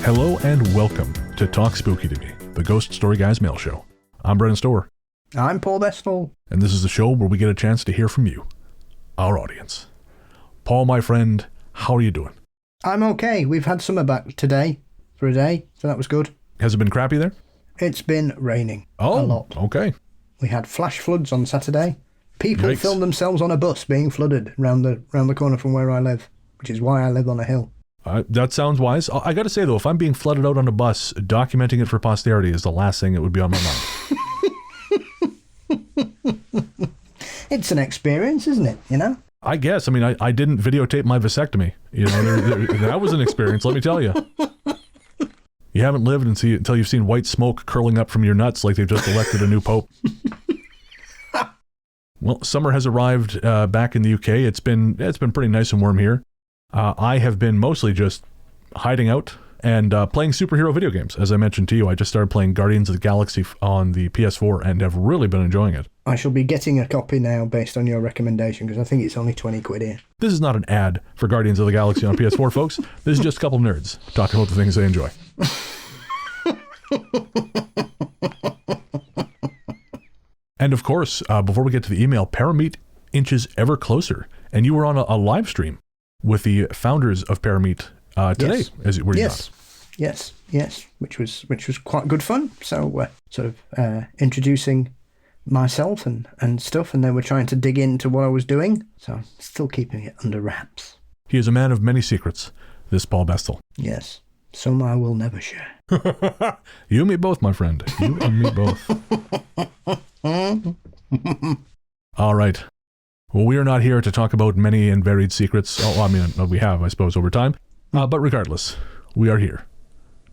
Hello and welcome to Talk Spooky to Me, the Ghost Story Guys mail show. I'm Brennan Storer. I'm Paul Bestall. And this is the show where we get a chance to hear from you, our audience. Paul, my friend, how are you doing? I'm okay. We've had summer back today for a day, so that was good. Has it been crappy there? It's been raining a Oh, lot. okay. We had flash floods on Saturday. People Yikes. filmed themselves on a bus being flooded round the corner from where I live, which is why I live on a hill. That sounds wise. I got to say, though, if I'm being flooded out on a bus, documenting it for posterity is the last thing that would be on my mind. It's an experience, isn't it? You know? I guess. I mean, I didn't videotape my vasectomy. You know, that was an experience, let me tell you. You haven't lived until you've seen white smoke curling up from your nuts like they've just elected a new pope. Well, summer has arrived back in the UK. It's been pretty nice and warm here. I have been mostly just hiding out and playing superhero video games. As I mentioned to you, I just started playing Guardians of the Galaxy on the PS4 and have really been enjoying it. I shall be getting a copy now based on your recommendation because I think it's only 20 quid here. This is not an ad for Guardians of the Galaxy on PS4, folks. This is just a couple of nerds talking about the things they enjoy. And of course, before we get to the email, Parameet inches ever closer. And you were on a live stream with the founders of Parameet today, were you not? Yes, which was quite good fun. So sort of introducing myself and stuff, and they were trying to dig into what I was doing. So I'm still keeping it under wraps. He is a man of many secrets, this Paul Bestall. Yes, some I will never share. You and me both, my friend. You and me both. All right. Well, we are not here to talk about many and varied secrets. Oh, I mean, we have, I suppose, over time. But regardless, we are here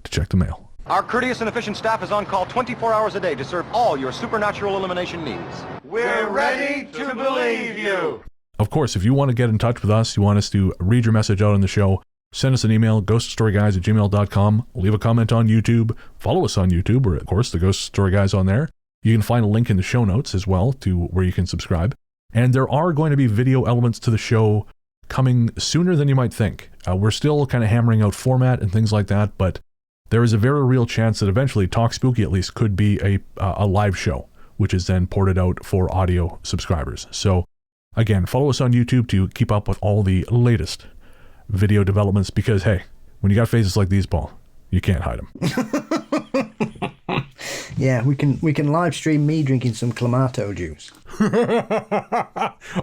to check the mail. Our courteous and efficient staff is on call 24 hours a day to serve all your supernatural elimination needs. We're ready to believe you. Of course, if you want to get in touch with us, you want us to read your message out on the show, send us an email, ghoststoryguys@gmail.com, leave a comment on YouTube, follow us on YouTube, or of course, the Ghost Story Guys on there. You can find a link in the show notes as well to where you can subscribe. And there are going to be video elements to the show coming sooner than you might think. We're still kind of hammering out format and things like that, but there is a very real chance that eventually Talk Spooky at least could be a live show, which is then ported out for audio subscribers. So again, follow us on YouTube to keep up with all the latest video developments because, hey, when you got faces like these, Paul, you can't hide them. Yeah, we can live stream me drinking some Clamato juice.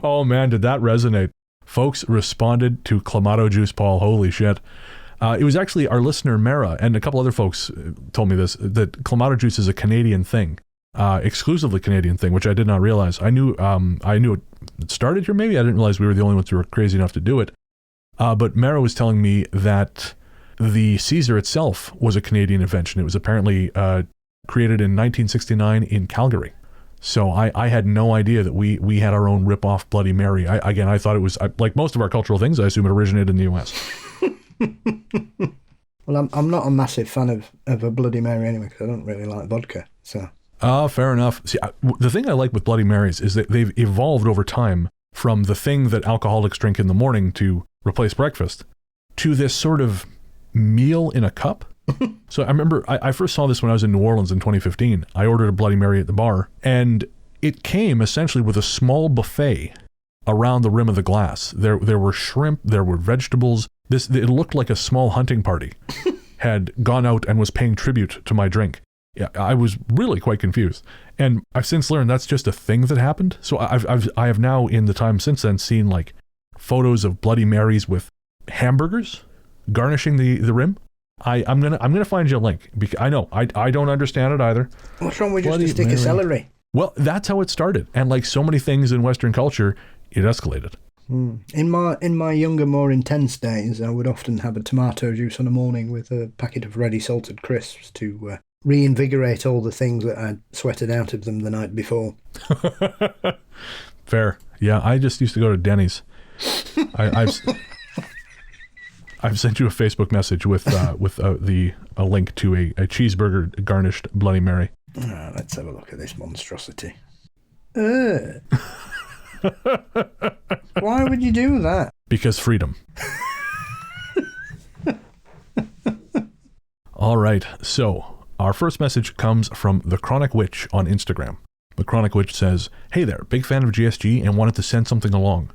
Oh man, did that resonate? Folks responded to Clamato juice, Paul. Holy shit. It was actually our listener, Mara, and a couple other folks told me this, that Clamato juice is a Canadian thing, exclusively Canadian thing, which I did not realize. I knew it started here maybe. I didn't realize we were the only ones who were crazy enough to do it. But Mara was telling me that the Caesar itself was a Canadian invention. It was apparently created in 1969 in Calgary. So I had no idea that we had our own rip-off Bloody Mary. I thought it was, like most of our cultural things, I assume it originated in the U.S. Well, I'm not a massive fan of a Bloody Mary anyway, because I don't really like vodka, so... Fair enough. See, the thing I like with Bloody Marys is that they've evolved over time from the thing that alcoholics drink in the morning to replace breakfast to this sort of meal in a cup. So I remember I first saw this when I was in New Orleans in 2015. I ordered a Bloody Mary at the bar, and it came essentially with a small buffet around the rim of the glass. There were shrimp, there were vegetables. It looked like a small hunting party had gone out and was paying tribute to my drink. Yeah, I was really quite confused. And I've since learned that's just a thing that happened. So I have now, in the time since then, seen like photos of Bloody Marys with hamburgers garnishing the rim. I'm gonna find you a link because I know I don't understand it either. What's wrong with just a stick of celery? Well, that's how it started, and like so many things in Western culture, it escalated. In my younger, more intense days, I would often have a tomato juice on a morning with a packet of ready salted crisps to reinvigorate all the things that I'd sweated out of them the night before. Fair, yeah. I just used to go to Denny's. I've sent you a Facebook message with a link to a cheeseburger garnished Bloody Mary. Let's have a look at this monstrosity. Why would you do that? Because freedom. All right, so our first message comes from The Chronic Witch on Instagram. The Chronic Witch says, "Hey there, big fan of GSG and wanted to send something along.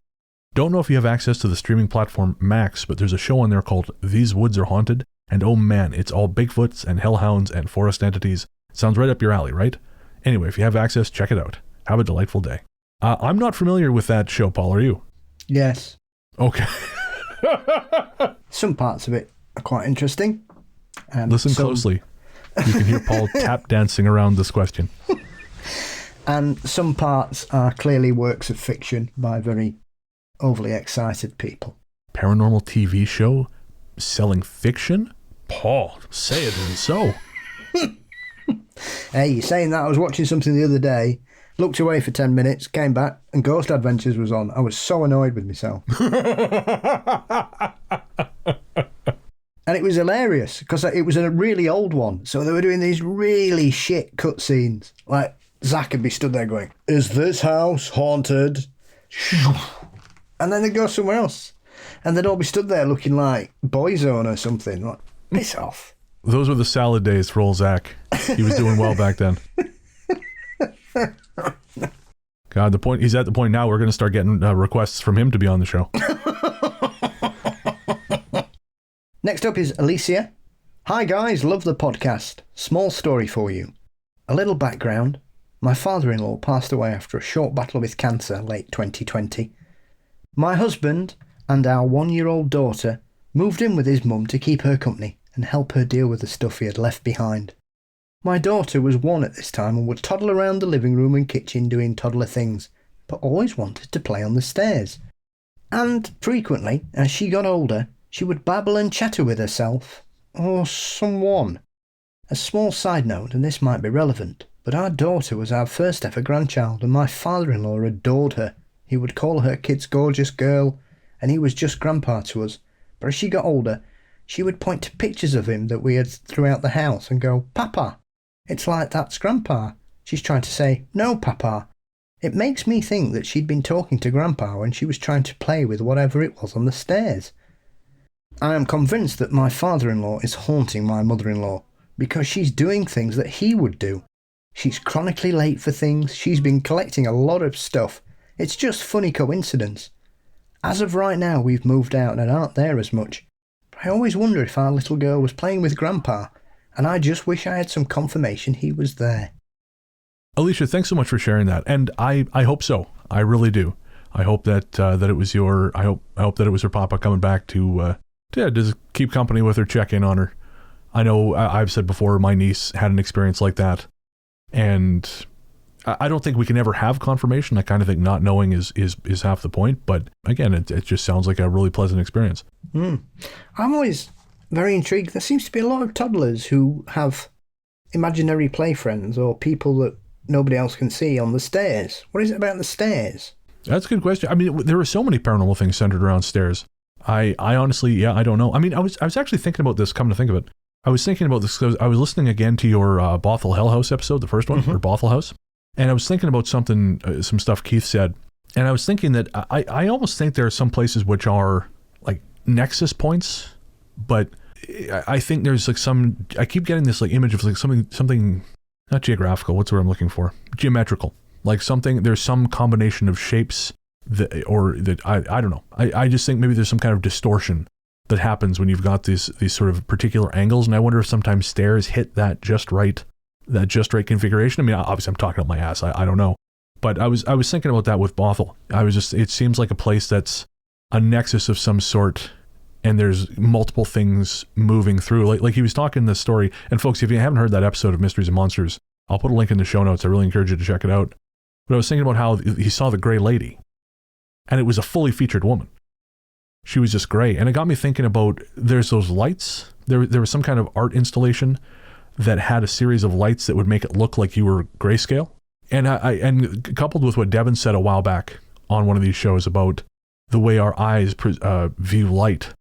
Don't know if you have access to the streaming platform Max, but there's a show on there called These Woods Are Haunted, and oh man, it's all Bigfoots and hellhounds and forest entities. Sounds right up your alley, right? Anyway, if you have access, check it out. Have a delightful day." I'm not familiar with that show, Paul, are you? Yes. Okay. Some parts of it are quite interesting. Listen closely. You can hear Paul tap dancing around this question. And some parts are clearly works of fiction by very overly excited people. Paranormal TV show selling fiction? Paul, say it isn't so. Hey, saying that, I was watching something the other day, looked away for 10 minutes, came back, and Ghost Adventures was on. I was so annoyed with myself. And it was hilarious, because it was a really old one. So they were doing these really shit cutscenes. Like, Zach would be stood there going, "Is this house haunted?" And then they'd go somewhere else. And they'd all be stood there looking like Boyzone or something. Like, piss off. Those were the salad days for old Zach. He was doing well back then. God, he's at the point now we're going to start getting requests from him to be on the show. Next up is Alicia. "Hi guys, love the podcast. Small story for you. A little background. My father-in-law passed away after a short battle with cancer late 2020. My husband and our 1-year-old daughter moved in with his mum to keep her company and help her deal with the stuff he had left behind. My daughter was 1 at this time and would toddle around the living room and kitchen doing toddler things, but always wanted to play on the stairs. And frequently, as she got older, she would babble and chatter with herself, or someone. A small side note, and this might be relevant, but our daughter was our first ever grandchild and my father-in-law adored her. He would call her kid's gorgeous girl, and he was just grandpa to us. But as she got older, she would point to pictures of him that we had throughout the house and go, "Papa, it's like that's grandpa." She's trying to say, "No, Papa." It makes me think that she'd been talking to grandpa when she was trying to play with whatever it was on the stairs. I am convinced that my father-in-law is haunting my mother-in-law because she's doing things that he would do. She's chronically late for things. She's been collecting a lot of stuff. It's just funny coincidence. As of right now, we've moved out and aren't there as much. But I always wonder if our little girl was playing with grandpa, and I just wish I had some confirmation he was there. Alicia, thanks so much for sharing that, and I hope so. I really do. I hope that that it was I hope that it was her papa coming back to just keep company with her, check in on her. I know I've said before my niece had an experience like that, and I don't think we can ever have confirmation. I kind of think not knowing is half the point, but again, it just sounds like a really pleasant experience. I'm always very intrigued. There seems to be a lot of toddlers who have imaginary play friends or people that nobody else can see on the stairs. What is it about the stairs? That's a good question. I mean, there are so many paranormal things centered around stairs. I honestly, I don't know. I mean, I was actually thinking about this, come to think of it. I was thinking about this because I was listening again to your Bothell Hell House episode, the first one, or Bothell House. And I was thinking about some stuff Keith said. And I was thinking that I almost think there are some places which are like nexus points, but I think there's like I keep getting this like image of like something, not geographical, what's the word I'm looking for? Geometrical. Like there's some combination of shapes that I don't know. I just think maybe there's some kind of distortion that happens when you've got these sort of particular angles. And I wonder if sometimes stairs hit that just right configuration. I mean, obviously I'm talking out my ass. I don't know. But I was thinking about that with Bothell. It seems like a place that's a nexus of some sort, and there's multiple things moving through. Like he was talking this story, and folks, if you haven't heard that episode of Mysteries and Monsters, I'll put a link in the show notes. I really encourage you to check it out. But I was thinking about how he saw the gray lady, and it was a fully featured woman. She was just gray, and it got me thinking about there's those lights. There was some kind of art installation that had a series of lights that would make it look like you were grayscale. And and coupled with what Devin said a while back on one of these shows about the way our eyes view light,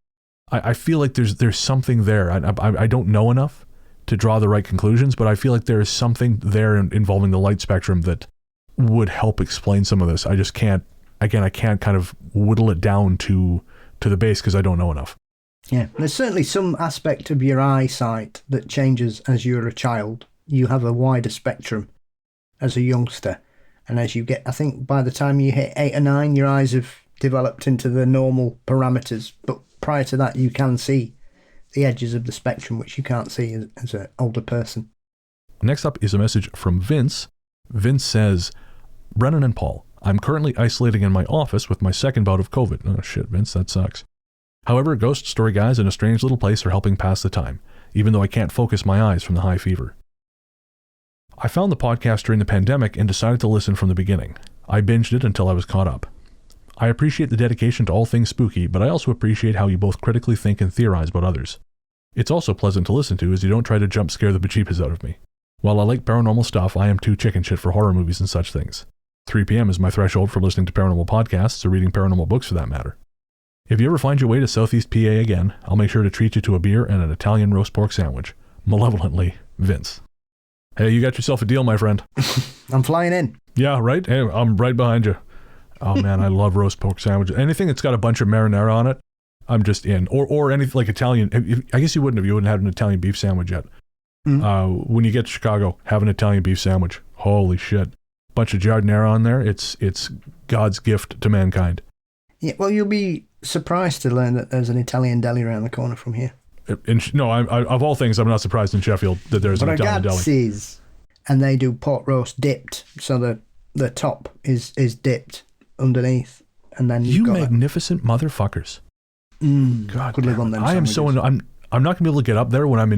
I feel like there's something there. I don't know enough to draw the right conclusions, but I feel like there is something there involving the light spectrum that would help explain some of this. I just can't. Again, I can't kind of whittle it down to the base because I don't know enough. Yeah, there's certainly some aspect of your eyesight that changes as you're a child. You have a wider spectrum as a youngster. And as you get, I think by the time you hit 8 or 9, your eyes have developed into the normal parameters. But prior to that, you can see the edges of the spectrum, which you can't see as an older person. Next up is a message from Vince. Vince says, Brennan and Paul, I'm currently isolating in my office with my second bout of COVID. Oh shit, Vince, that sucks. However, ghost story guys in a strange little place are helping pass the time, even though I can't focus my eyes from the high fever. I found the podcast during the pandemic and decided to listen from the beginning. I binged it until I was caught up. I appreciate the dedication to all things spooky, but I also appreciate how you both critically think and theorize about others. It's also pleasant to listen to as you don't try to jump scare the bejeepers out of me. While I like paranormal stuff, I am too chicken shit for horror movies and such things. 3 p.m. is my threshold for listening to paranormal podcasts or reading paranormal books for that matter. If you ever find your way to Southeast PA again, I'll make sure to treat you to a beer and an Italian roast pork sandwich. Malevolently, Vince. Hey, you got yourself a deal, my friend. I'm flying in. Yeah, right? Hey, I'm right behind you. Oh man, I love roast pork sandwiches. Anything that's got a bunch of marinara on it, I'm just in. Or anything like Italian. I guess you wouldn't have had an Italian beef sandwich yet. When you get to Chicago, have an Italian beef sandwich. Holy shit. Bunch of giardiniera on there. It's God's gift to mankind. Yeah, well, you'll be surprised to learn that there's an Italian deli around the corner from here. Of all things, I'm not surprised in Sheffield that there's an Italian deli. Ragazzi's, and they do pork roast dipped, so the top is dipped underneath, and then you magnificent motherfuckers. God, could live on them. I am so. I'm not gonna be able to get up there when I'm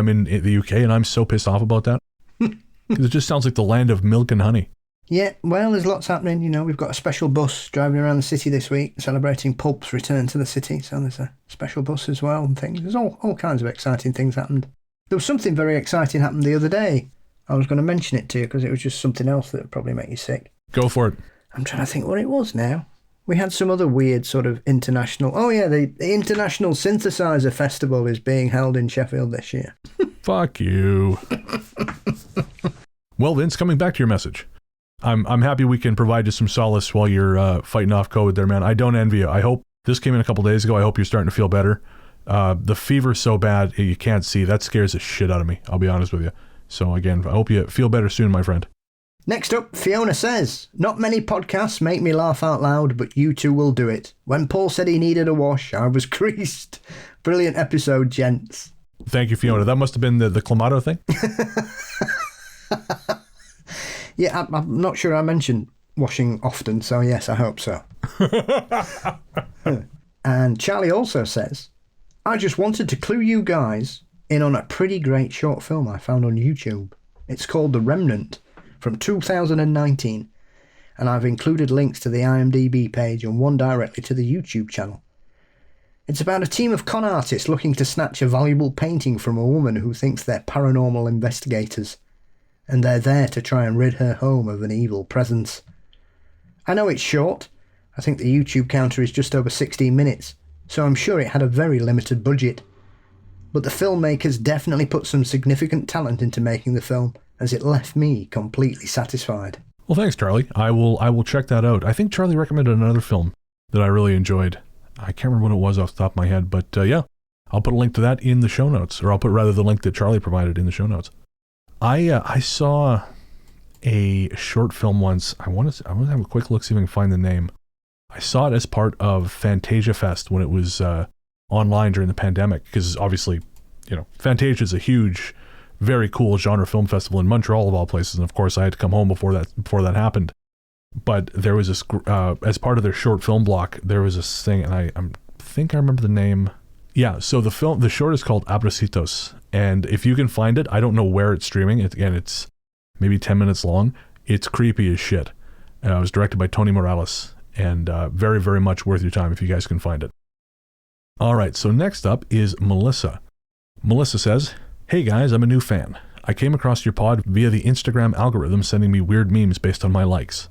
in the UK, and I'm so pissed off about that. It just sounds like the land of milk and honey. Yeah, well, there's lots happening. You know, we've got a special bus driving around the city this week, celebrating Pulp's return to the city. So there's a special bus as well and things. There's all kinds of exciting things happened. There was something very exciting happened the other day. I was going to mention it to you because it was just something else that would probably make you sick. Go for it. I'm trying to think what it was now. We had some other weird sort of international... Oh yeah, the International Synthesizer Festival is being held in Sheffield this year. Fuck you. Well, Vince, coming back to your message. I'm happy we can provide you some solace while you're fighting off COVID there, man. I don't envy you. I hope this came in a couple days ago. I hope you're starting to feel better. The fever's so bad you can't see. That scares the shit out of me. I'll be honest with you. So again, I hope you feel better soon, my friend. Next up, Fiona says, not many podcasts make me laugh out loud, but you two will do it. When Paul said he needed a wash, I was creased. Brilliant episode, gents. Thank you, Fiona. That must have been the Clamato thing. Yeah, I'm not sure I mentioned washing often, so yes, I hope so. And Charlie also says, I just wanted to clue you guys in on a pretty great short film I found on YouTube. It's called The Revenant from 2019, and I've included links to the IMDb page and one directly to the YouTube channel. It's about a team of con artists looking to snatch a valuable painting from a woman who thinks they're paranormal investigators, and they're there to try and rid her home of an evil presence. I know it's short. I think the YouTube counter is just over 16 minutes, so I'm sure it had a very limited budget. But the filmmakers definitely put some significant talent into making the film, as it left me completely satisfied. Well, thanks, Charlie. I will check that out. I think Charlie recommended another film that I really enjoyed. I can't remember what it was off the top of my head, but yeah, I'll put a link to that in the show notes, or I'll put rather the link that Charlie provided in the show notes. I saw a short film once. I want to have a quick look, see if I can find the name. I saw it as part of Fantasia Fest when it was online during the pandemic, because obviously, Fantasia is a huge, very cool genre film festival in Montreal of all places, and of course I had to come home before that happened. But there was this, as part of their short film block, there was this thing, and I think I remember the name. Yeah, so the short is called Abracitos, and if you can find it, I don't know where it's streaming. It's maybe 10 minutes long. It's creepy as shit. It was directed by Tony Morales, and very, very much worth your time if you guys can find it. All right, so next up is Melissa. Melissa says, hey guys, I'm a new fan. I came across your pod via the Instagram algorithm sending me weird memes based on my likes.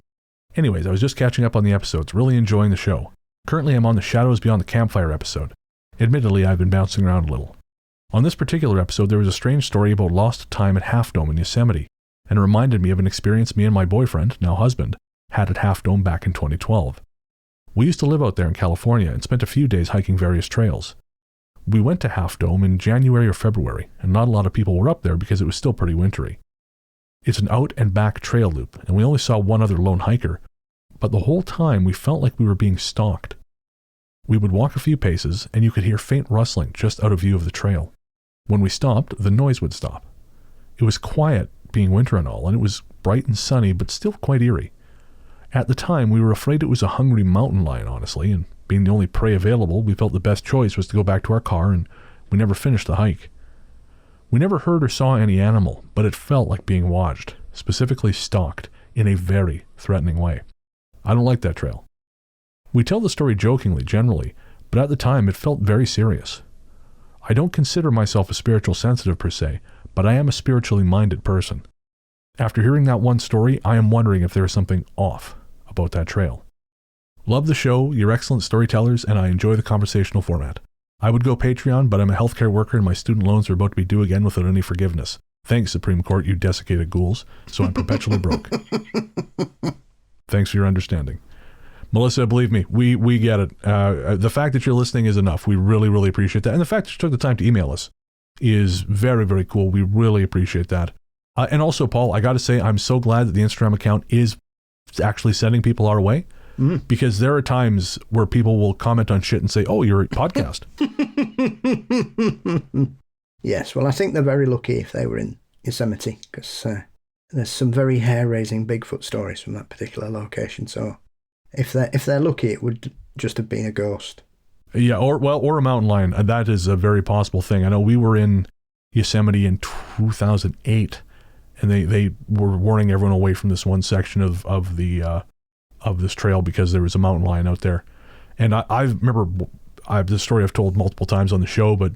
Anyways, I was just catching up on the episodes, really enjoying the show. Currently I'm on the Shadows Beyond the Campfire episode. Admittedly, I've been bouncing around a little. On this particular episode, there was a strange story about lost time at Half Dome in Yosemite, and it reminded me of an experience me and my boyfriend, now husband, had at Half Dome back in 2012. We used to live out there in California and spent a few days hiking various trails. We went to Half Dome in January or February, and not a lot of people were up there because it was still pretty wintry. It's an out and back trail loop, and we only saw one other lone hiker, but the whole time we felt like we were being stalked. We would walk a few paces, and you could hear faint rustling just out of view of the trail. When we stopped, the noise would stop. It was quiet, being winter and all, and it was bright and sunny, but still quite eerie. At the time, we were afraid it was a hungry mountain lion, honestly, and being the only prey available, we felt the best choice was to go back to our car, and we never finished the hike. We never heard or saw any animal, but it felt like being watched, specifically stalked, in a very threatening way. I don't like that trail. We tell the story jokingly, generally, but at the time it felt very serious. I don't consider myself a spiritual sensitive per se, but I am a spiritually minded person. After hearing that one story, I am wondering if there is something off about that trail. Love the show, you're excellent storytellers, and I enjoy the conversational format. I would go Patreon, but I'm a healthcare worker and my student loans are about to be due again without any forgiveness. Thanks, Supreme Court, you desiccated ghouls, so I'm perpetually broke. Thanks for your understanding. Melissa, believe me, we get it. The fact that you're listening is enough. We really, really appreciate that. And the fact that you took the time to email us is very, very cool. We really appreciate that. And also, Paul, I got to say, I'm so glad that the Instagram account is actually sending people our way, because there are times where people will comment on shit and say, oh, you're a podcast. Yes, well, I think they're very lucky if they were in Yosemite, because there's some very hair-raising Bigfoot stories from that particular location. So if they're lucky, it would just have been a ghost. Yeah, or a mountain lion. That is a very possible thing. I know we were in Yosemite in 2008, and they were warning everyone away from this one section of this trail because there was a mountain lion out there. And I remember this story I've told multiple times on the show, but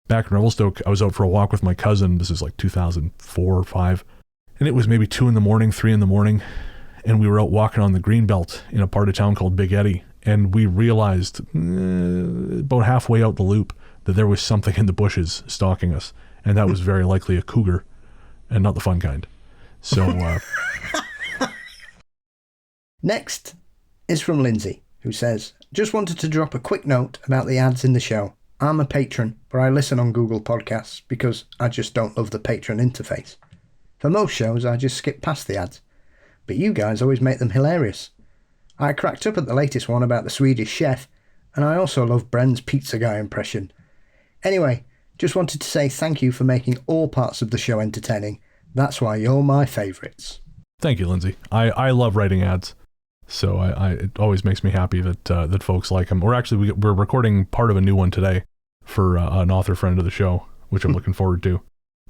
back in Revelstoke, I was out for a walk with my cousin. This is like 2004 or 5, and it was maybe 2 a.m, 3 a.m, and we were out walking on the Greenbelt in a part of town called Big Eddy, and we realized about halfway out the loop that there was something in the bushes stalking us, and that was very likely a cougar, and not the fun kind. So Next is from Lindsay, who says, just wanted to drop a quick note about the ads in the show. I'm a patron, but I listen on Google Podcasts because I just don't love the patron interface. For most shows, I just skip past the ads, but you guys always make them hilarious. I cracked up at the latest one about the Swedish chef, and I also love Bren's pizza guy impression. Anyway, just wanted to say thank you for making all parts of the show entertaining. That's why you're my favourites. thank you, Lindsay. I love writing ads. So it always makes me happy that folks like them. We're recording part of a new one today for an author friend of the show, which I'm looking forward to.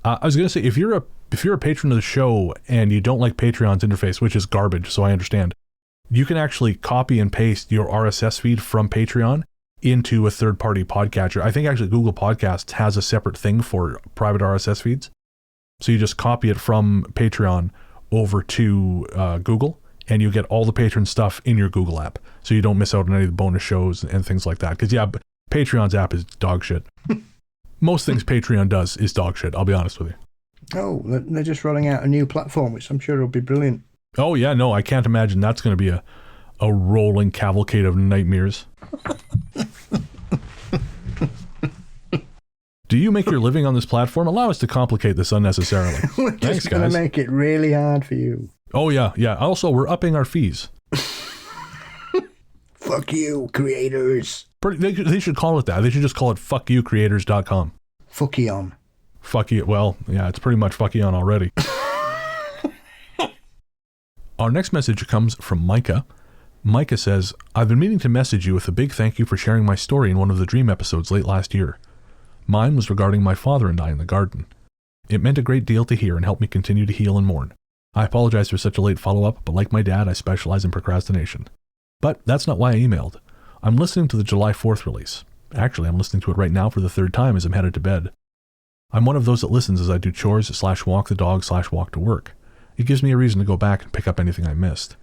I was gonna say, if you're a patron of the show and you don't like Patreon's interface, which is garbage, so I understand, you can actually copy and paste your RSS feed from Patreon into a third-party podcatcher. I think actually Google Podcasts has a separate thing for private RSS feeds. So you just copy it from Patreon over to Google, and you get all the patron stuff in your Google app, so you don't miss out on any of the bonus shows and things like that. Because Patreon's app is dog shit. Most things Patreon does is dog shit, I'll be honest with you. Oh, they're just rolling out a new platform, which I'm sure will be brilliant. Oh yeah, no, I can't imagine that's going to be a rolling cavalcade of nightmares. Do you make your living on this platform? Allow us to complicate this unnecessarily. We're just going to make it really hard for you. Oh yeah. Also, we're upping our fees. Fuck you, creators. They should call it that. They should just call it fuckyoukreators.com. Fuckion. Fuck you. Well, yeah, it's pretty much fuckion already. Our next message comes from Micah. Micah says, I've been meaning to message you with a big thank you for sharing my story in one of the Dream episodes late last year. Mine was regarding my father and I in the garden. It meant a great deal to hear and helped me continue to heal and mourn. I apologize for such a late follow-up, but like my dad, I specialize in procrastination. But that's not why I emailed. I'm listening to the July 4th release. Actually, I'm listening to it right now for the third time as I'm headed to bed. I'm one of those that listens as I do chores / walk the dog / walk to work. It gives me a reason to go back and pick up anything I missed.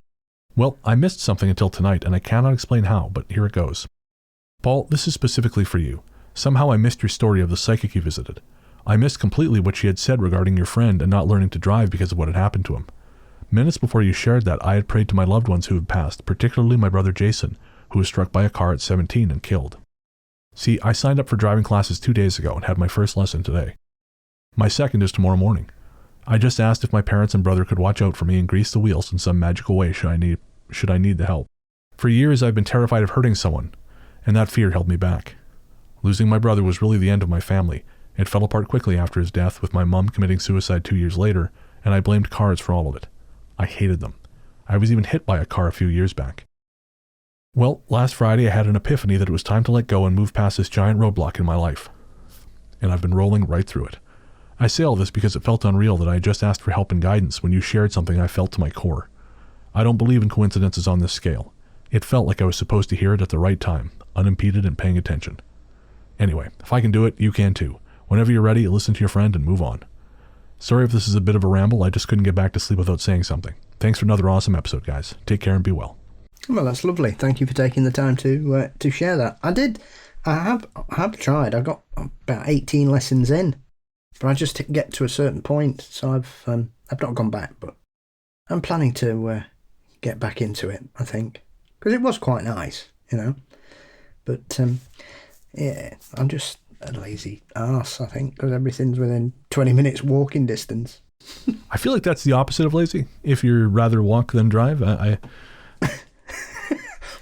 Well, I missed something until tonight, and I cannot explain how, but here it goes. Paul, this is specifically for you. Somehow I missed your story of the psychic you visited. I missed completely what she had said regarding your friend and not learning to drive because of what had happened to him. Minutes before you shared that, I had prayed to my loved ones who had passed, particularly my brother Jason, who was struck by a car at 17 and killed. See, I signed up for driving classes 2 days ago and had my first lesson today. My second is tomorrow morning. I just asked if my parents and brother could watch out for me and grease the wheels in some magical way should I need the help. For years I've been terrified of hurting someone, and that fear held me back. Losing my brother was really the end of my family. It fell apart quickly after his death, with my mom committing suicide 2 years later, and I blamed cars for all of it. I hated them. I was even hit by a car a few years back. Well, last Friday I had an epiphany that it was time to let go and move past this giant roadblock in my life. And I've been rolling right through it. I say all this because it felt unreal that I had just asked for help and guidance when you shared something I felt to my core. I don't believe in coincidences on this scale. It felt like I was supposed to hear it at the right time, unimpeded and paying attention. Anyway, if I can do it, you can too. Whenever you're ready, listen to your friend and move on. Sorry if this is a bit of a ramble, I just couldn't get back to sleep without saying something. Thanks for another awesome episode, guys. Take care and be well. Well, that's lovely. Thank you for taking the time to share that. I have tried. I got about 18 lessons in, but I just get to a certain point, so I've not gone back, but I'm planning to get back into it, I think, because it was quite nice, you know. But yeah, I'm just a lazy arse, I think, because everything's within 20 minutes walking distance. I feel like that's the opposite of lazy. If you'd rather walk than drive,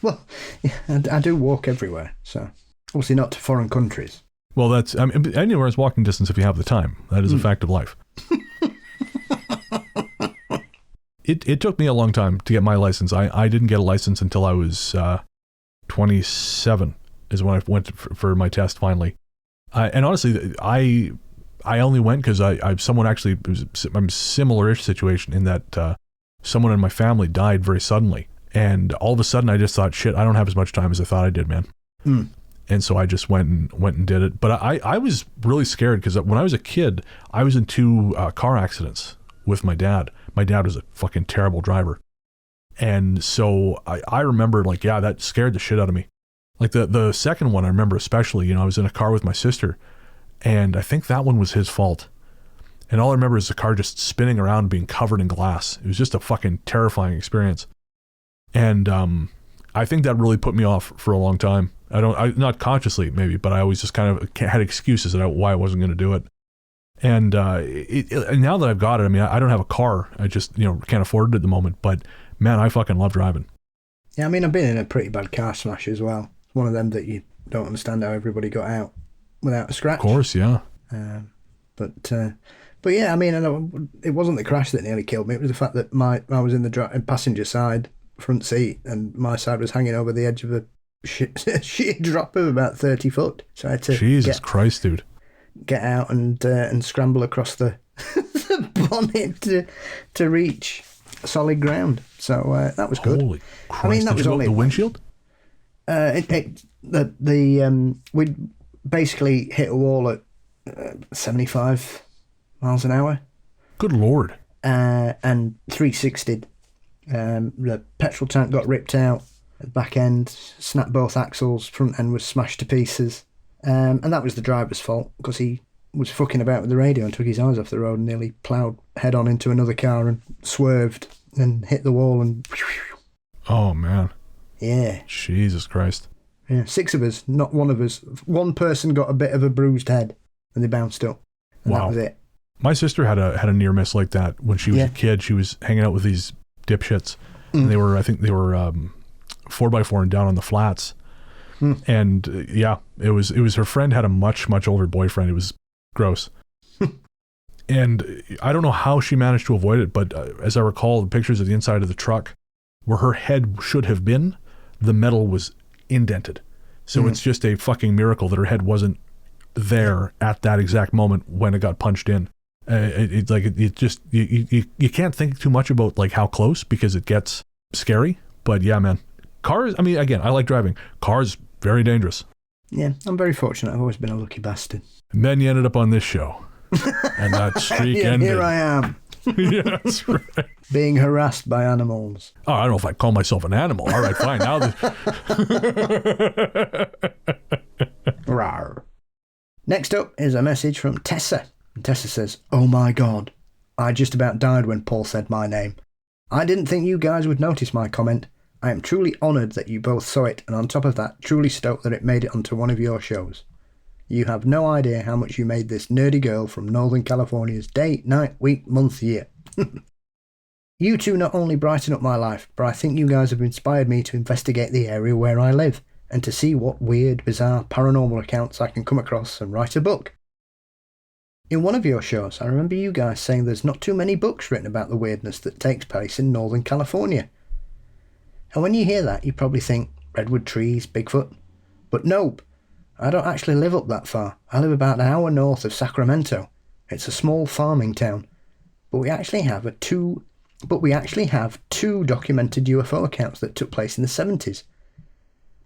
Well, yeah, I do walk everywhere, so obviously not to foreign countries. Well, anywhere is walking distance if you have the time. That is a fact of life. It took me a long time to get my license. I didn't get a license until I was 27 is when I went for my test finally. And honestly, I only went because someone actually, I'm similar-ish situation in that someone in my family died very suddenly. And all of a sudden I just thought, shit, I don't have as much time as I thought I did, man. And so I just went and did it. But I was really scared because when I was a kid, I was in 2 car accidents with my dad. My dad was a fucking terrible driver. And so I remember, like, yeah, that scared the shit out of me. Like the second one I remember especially, you know, I was in a car with my sister, and I think that one was his fault. And all I remember is the car just spinning around being covered in glass. It was just a fucking terrifying experience. And I think that really put me off for a long time. Not consciously maybe, but I always just kind of had excuses about why I wasn't going to do it. And now that I've got it, I mean, I don't have a car. I just, you know, can't afford it at the moment. But man, I fucking love driving. Yeah, I mean, I've been in a pretty bad car smash as well. One of them that you don't understand how everybody got out without a scratch. Of course, yeah. But yeah, I mean, it wasn't the crash that nearly killed me. It was the fact that I was in the passenger side front seat, and my side was hanging over the edge of a sheer drop of about 30 foot. So I had to Jesus Christ, dude. Get out and scramble across the bonnet to reach solid ground. So that was good. Holy Christ! I mean, that was only the windshield. We basically hit a wall at 75 miles an hour. Good Lord! And 360'd. The petrol tank got ripped out. The back end snapped both axles. Front end was smashed to pieces. And that was the driver's fault because he was fucking about with the radio and took his eyes off the road and nearly ploughed head on into another car and swerved and hit the wall and... Oh, man. Yeah. Jesus Christ. Yeah, 6 of us, not one of us. One person got a bit of a bruised head and they bounced up. And that was it. My sister had a near miss like that when she was a kid. She was hanging out with these dipshits. And I think they were 4x4 and down on the flats. And it was her friend had a much older boyfriend. It was gross. And I don't know how she managed to avoid it, but as I recall, the pictures of the inside of the truck where her head should have been, the metal was indented. So it's just a fucking miracle that her head wasn't there at that exact moment when it got punched in. You can't think too much about like how close because it gets scary. But yeah, man, cars. I mean, again, I like driving. Cars, very dangerous. Yeah, I'm very fortunate. I've always been a lucky bastard. And then you ended up on this show, and that streak ended. Here I am. Yeah, that's right. Being harassed by animals. Oh, I don't know if I'd call myself an animal. All right, fine. Now Rawr. Next up is a message from Tessa. And Tessa says, "Oh my God, I just about died when Paul said my name. I didn't think you guys would notice my comment. I am truly honoured that you both saw it, and on top of that, truly stoked that it made it onto one of your shows. You have no idea how much you made this nerdy girl from Northern California's day, night, week, month, year. You two not only brighten up my life, but I think you guys have inspired me to investigate the area where I live, and to see what weird, bizarre, paranormal accounts I can come across and write a book. In one of your shows, I remember you guys saying there's not too many books written about the weirdness that takes place in Northern California. And when you hear that, you probably think, redwood trees, Bigfoot. But nope, I don't actually live up that far. I live about an hour north of Sacramento. It's a small farming town. But we actually have two documented UFO accounts that took place in the 70s.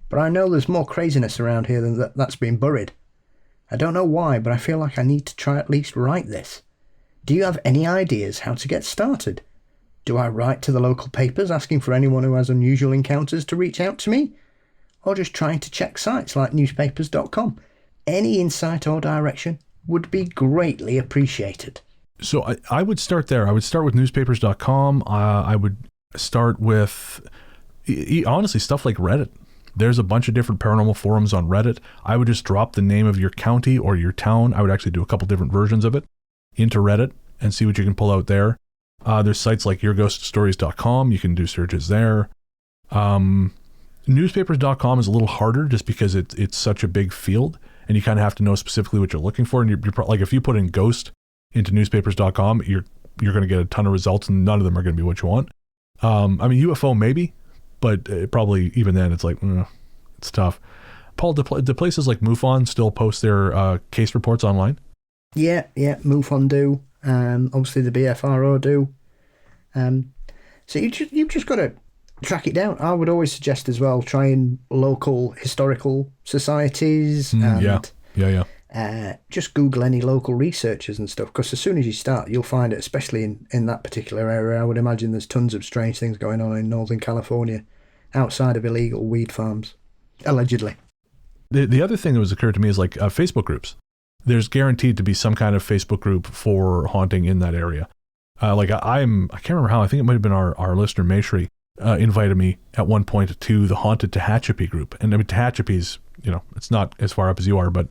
But I know there's more craziness around here than that's been buried. I don't know why, but I feel like I need to try at least write this. Do you have any ideas how to get started? Do I write to the local papers asking for anyone who has unusual encounters to reach out to me? Or just trying to check sites like newspapers.com? Any insight or direction would be greatly appreciated. So I would start there. I would start with newspapers.com. I would start with, honestly, stuff like Reddit. There's a bunch of different paranormal forums on Reddit. I would just drop the name of your county or your town. I would actually do a couple different versions of it into Reddit and see what you can pull out there. There's sites like yourghoststories.com. You can do searches there. Newspapers.com is a little harder just because it's such a big field and you kind of have to know specifically what you're looking for. And you're like, if you put in ghost into newspapers.com, you're going to get a ton of results and none of them are going to be what you want. I mean, UFO maybe, but probably even then it's like, it's tough. Paul, do places like MUFON still post their case reports online? Yeah, MUFON do. Obviously the BFRO do. So you've just got to track it down. I would always suggest as well trying local historical societies and just Google any local researchers and stuff, because as soon as you start, you'll find it, especially in that particular area. I would imagine there's tons of strange things going on in Northern California outside of illegal weed farms, allegedly. The other thing that was occurred to me is like Facebook groups. There's guaranteed to be some kind of Facebook group for haunting in that area. I can't remember how, I think it might have been our listener Maishri invited me at one point to the Haunted Tehachapi group. And I mean, Tehachapi's, it's not as far up as you are, but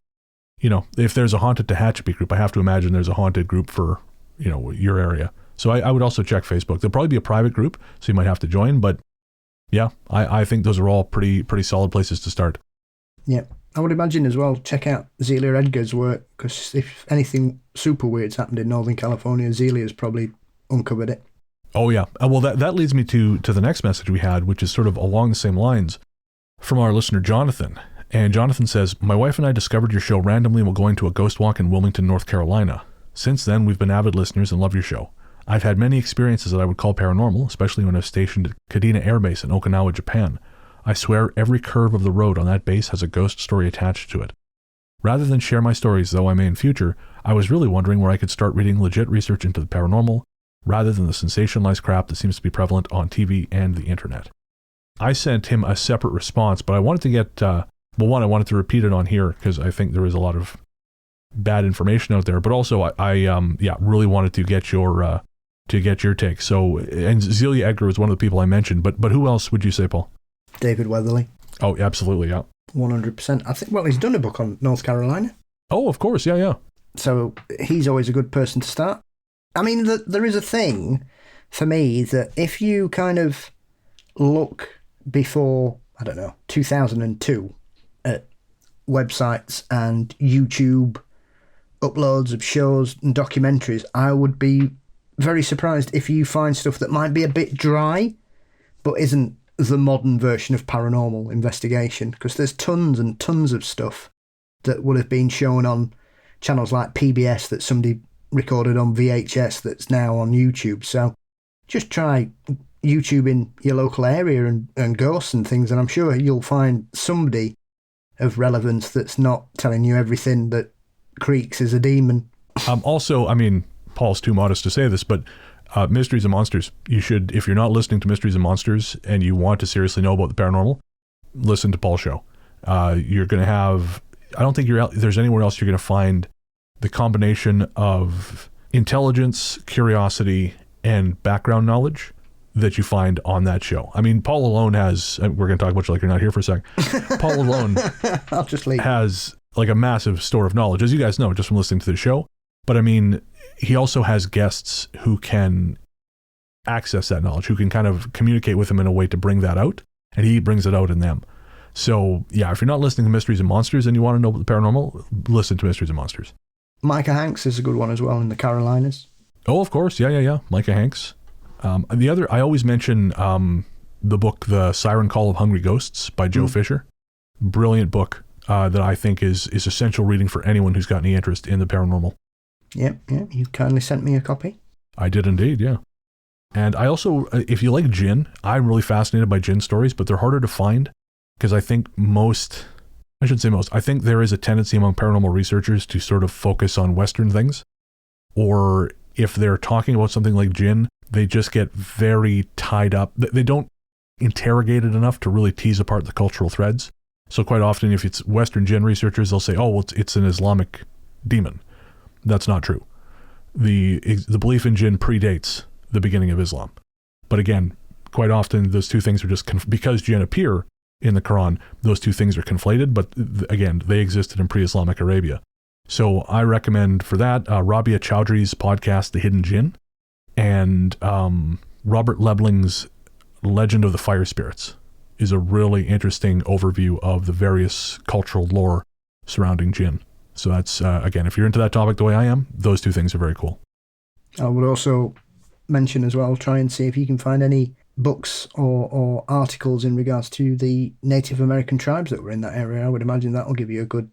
if there's a Haunted Tehachapi group, I have to imagine there's a haunted group for, your area. So I would also check Facebook. There'll probably be a private group, so you might have to join, but yeah, I think those are all pretty solid places to start. Yeah. I would imagine as well, check out Zelia Edgar's work, because if anything super weird's happened in Northern California, Zelia's probably uncovered it. Oh yeah. Well, that leads me to the next message we had, which is sort of along the same lines from our listener, Jonathan. And Jonathan says, my wife and I discovered your show randomly while going to a ghost walk in Wilmington, North Carolina. Since then, we've been avid listeners and love your show. I've had many experiences that I would call paranormal, especially when I was stationed at Kadena Air Base in Okinawa, Japan. I swear every curve of the road on that base has a ghost story attached to it. Rather than share my stories, though I may in future, I was really wondering where I could start reading legit research into the paranormal, rather than the sensationalized crap that seems to be prevalent on TV and the internet. I sent him a separate response, but I wanted to get, I wanted to repeat it on here, because I think there is a lot of bad information out there, but also I really wanted to get your take. So, and Zelia Edgar was one of the people I mentioned, but who else would you say, Paul? David Weatherly. Oh, absolutely, yeah. 100%. I think, he's done a book on North Carolina. Oh, of course, yeah. So he's always a good person to start. I mean, there is a thing for me that if you kind of look before, 2002 at websites and YouTube uploads of shows and documentaries, I would be very surprised if you find stuff that might be a bit dry, but isn't the modern version of paranormal investigation, because there's tons and tons of stuff that would have been shown on channels like PBS that somebody recorded on VHS that's now on YouTube. So just try YouTube in your local area and ghosts and things, and I'm sure you'll find somebody of relevance that's not telling you everything that Creeks is a demon. Also, I mean, Paul's too modest to say this, but Mysteries and Monsters, you should, if you're not listening to Mysteries and Monsters and you want to seriously know about the paranormal, listen to Paul's show. You're going to have, I don't think there's anywhere else you're going to find the combination of intelligence, curiosity, and background knowledge that you find on that show. I mean, Paul alone has, we're going to talk about you like you're not here for a sec. Paul alone I'll just leave. has like a massive store of knowledge, as you guys know, just from listening to the show. But I mean, he also has guests who can access that knowledge, who can kind of communicate with him in a way to bring that out, and he brings it out in them. So yeah, if you're not listening to Mysteries and Monsters and you want to know the paranormal, listen to Mysteries and Monsters. Micah Hanks is a good one as well in the Carolinas. Oh, of course. Yeah. Micah Hanks. The other, I always mention the book, The Siren Call of Hungry Ghosts by Joe Fisher. Brilliant book that I think is essential reading for anyone who's got any interest in the paranormal. Yep. You kindly sent me a copy. I did indeed, yeah. And I also, if you like jinn, I'm really fascinated by jinn stories, but they're harder to find because I think I think there is a tendency among paranormal researchers to sort of focus on Western things, or if they're talking about something like jinn, they just get very tied up. They don't interrogate it enough to really tease apart the cultural threads. So quite often, if it's Western jinn researchers, they'll say, oh, well, it's an Islamic demon. That's not true. The belief in jinn predates the beginning of Islam. But again, quite often, those two things are just, because jinn appear in the Quran, those two things are conflated, but again, they existed in pre-Islamic Arabia. So I recommend for that, Rabia Chowdhury's podcast, The Hidden Jinn, and Robert Lebling's Legend of the Fire Spirits is a really interesting overview of the various cultural lore surrounding jinn. So that's, again, if you're into that topic the way I am, those two things are very cool. I would also mention as well, try and see if you can find any books or articles in regards to the Native American tribes that were in that area. I would imagine that will give you a good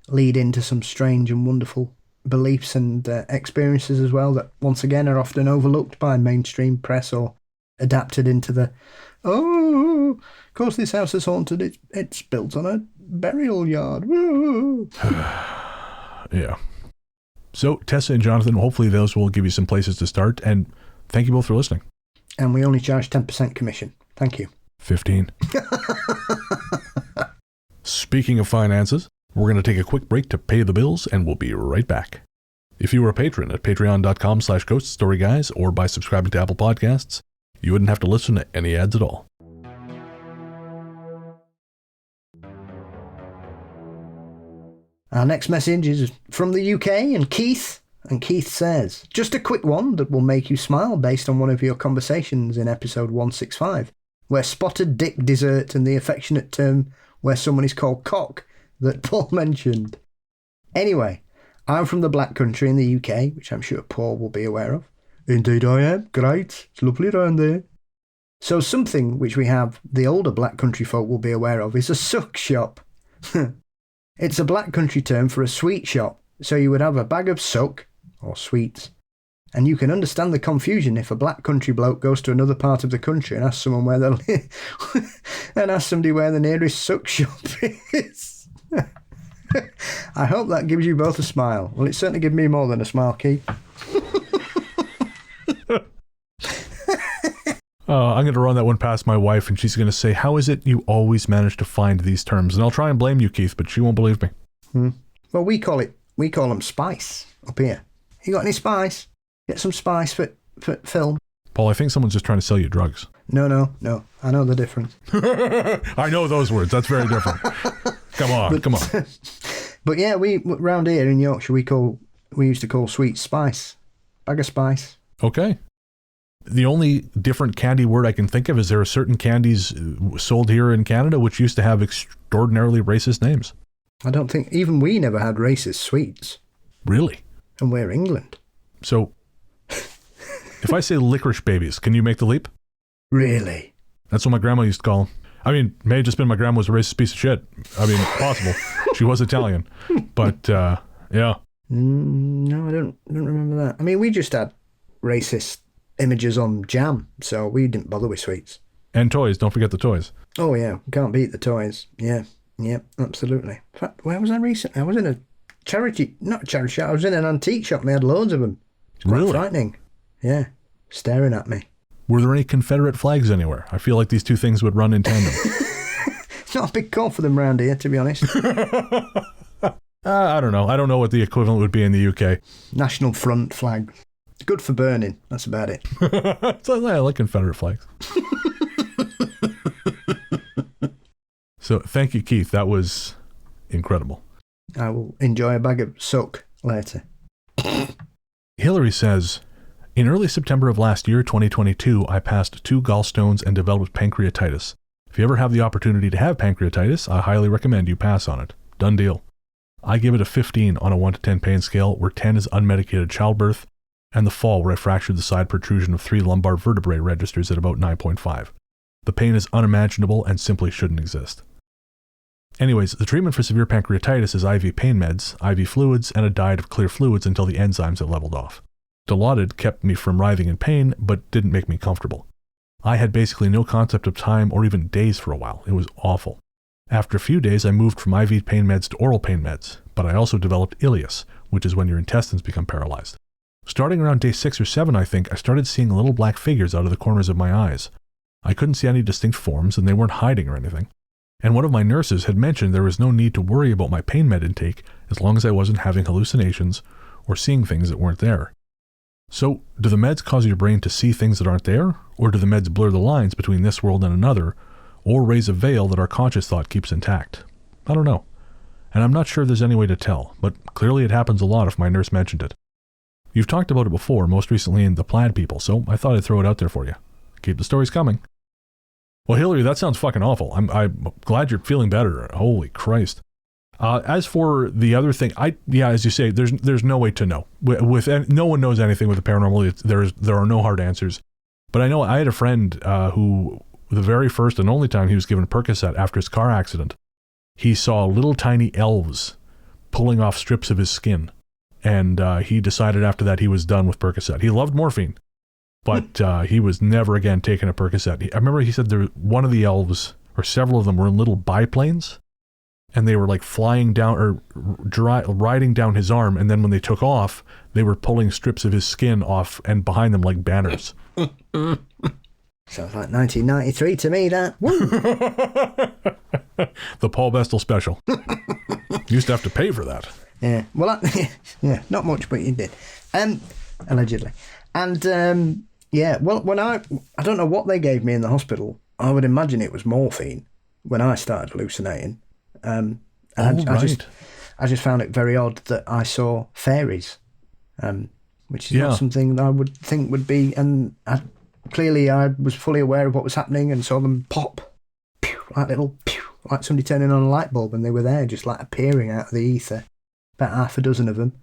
lead into some strange and wonderful beliefs and experiences as well that, once again, are often overlooked by mainstream press or adapted into the, of course this house is haunted, it's built on a burial yard. Woo. Yeah. So Tessa and Jonathan, hopefully those will give you some places to start, and thank you both for listening. And we only charge 10% commission. Thank you. 15. Speaking of finances, we're going to take a quick break to pay the bills, and we'll be right back. If you were a patron at patreon.com/ghoststoryguys or by subscribing to Apple Podcasts, you wouldn't have to listen to any ads at all. Our next message is from the UK and Keith. And Keith says, just a quick one that will make you smile based on one of your conversations in episode 165, where spotted dick dessert and the affectionate term where someone is called cock that Paul mentioned. Anyway, I'm from the Black Country in the UK, which I'm sure Paul will be aware of. Indeed I am. Great. It's lovely around there. So something which we have the older Black Country folk will be aware of is a suck shop. It's a Black Country term for a sweet shop. So you would have a bag of suck, or sweets, and you can understand the confusion if a Black Country bloke goes to another part of the country and asks someone where they and asks somebody where the nearest suck shop is. I hope that gives you both a smile. Well, it certainly gives me more than a smile, Keith. I'm going to run that one past my wife, and she's going to say, how is it you always manage to find these terms? And I'll try and blame you, Keith, but she won't believe me. Well, we call them spice up here. You got any spice? Get some spice for film. Paul, I think someone's just trying to sell you drugs. No. I know the difference. I know those words. That's very different. Come on. But yeah, we round here in Yorkshire, we used to call sweet spice. Bag of spice. Okay. The only different candy word I can think of is there are certain candies sold here in Canada which used to have extraordinarily racist names. I don't think, even we never had racist sweets. Really? And we're England. So, if I say licorice babies, can you make the leap? Really? That's what my grandma used to call them. I mean, it may have just been my grandma was a racist piece of shit. I mean, possible. She was Italian. But, yeah. No, I don't remember that. I mean, we just had racist images on jam, so we didn't bother with sweets. And toys. Don't forget the toys. Oh, yeah. Can't beat the toys. Yeah, absolutely. In fact, where was I recently? I was in not a charity shop, I was in an antique shop and they had loads of them. It's quite really frightening. Yeah, staring at me. Were there any Confederate flags anywhere? I feel like these two things would run in tandem. It's not a big call for them round here, to be honest. I don't know. I don't know what the equivalent would be in the UK. National Front flag. Good for burning. That's about it. So, I like Confederate flags. So thank you, Keith. That was incredible. I will enjoy a bag of suck later. Hillary says, in early September of last year, 2022, I passed 2 gallstones and developed pancreatitis. If you ever have the opportunity to have pancreatitis, I highly recommend you pass on it. Done deal. I give it a 15 on a 1 to 10 pain scale, where 10 is unmedicated childbirth, and the fall where I fractured the side protrusion of 3 lumbar vertebrae registers at about 9.5. The pain is unimaginable and simply shouldn't exist. Anyways, the treatment for severe pancreatitis is IV pain meds, IV fluids, and a diet of clear fluids until the enzymes have leveled off. Dilaudid kept me from writhing in pain, but didn't make me comfortable. I had basically no concept of time or even days for a while. It was awful. After a few days, I moved from IV pain meds to oral pain meds, but I also developed ileus, which is when your intestines become paralyzed. Starting around day 6 or 7, I think, I started seeing little black figures out of the corners of my eyes. I couldn't see any distinct forms, and they weren't hiding or anything. And one of my nurses had mentioned there was no need to worry about my pain med intake as long as I wasn't having hallucinations or seeing things that weren't there. So, do the meds cause your brain to see things that aren't there? Or do the meds blur the lines between this world and another? Or raise a veil that our conscious thought keeps intact? I don't know. And I'm not sure there's any way to tell, but clearly it happens a lot if my nurse mentioned it. You've talked about it before, most recently in The Plaid People, so I thought I'd throw it out there for you. Keep the stories coming. Well, Hillary, that sounds fucking awful. I'm glad you're feeling better. Holy Christ. As for the other thing, as you say, there's no way to know. No one knows anything with the paranormal. There are no hard answers. But I know I had a friend who, the very first and only time he was given a Percocet after his car accident, he saw little tiny elves pulling off strips of his skin. And he decided after that he was done with Percocet. He loved morphine, but he was never again taking a Percocet. I remember he said one of the elves, or several of them, were in little biplanes, and they were like flying down or riding down his arm, and then when they took off, they were pulling strips of his skin off and behind them like banners. Sounds like 1993 to me, that. Woo! The Paul Bestel special. Used to have to pay for that. Yeah, well, yeah, not much, but you did, allegedly. And well, when I don't know what they gave me in the hospital. I would imagine it was morphine when I started hallucinating. I just found it very odd that I saw fairies, which is not something that I would think would be. And clearly, I was fully aware of what was happening and saw them pop, pew, like little pew, like somebody turning on a light bulb, and they were there, just like appearing out of the ether. About half a dozen of them,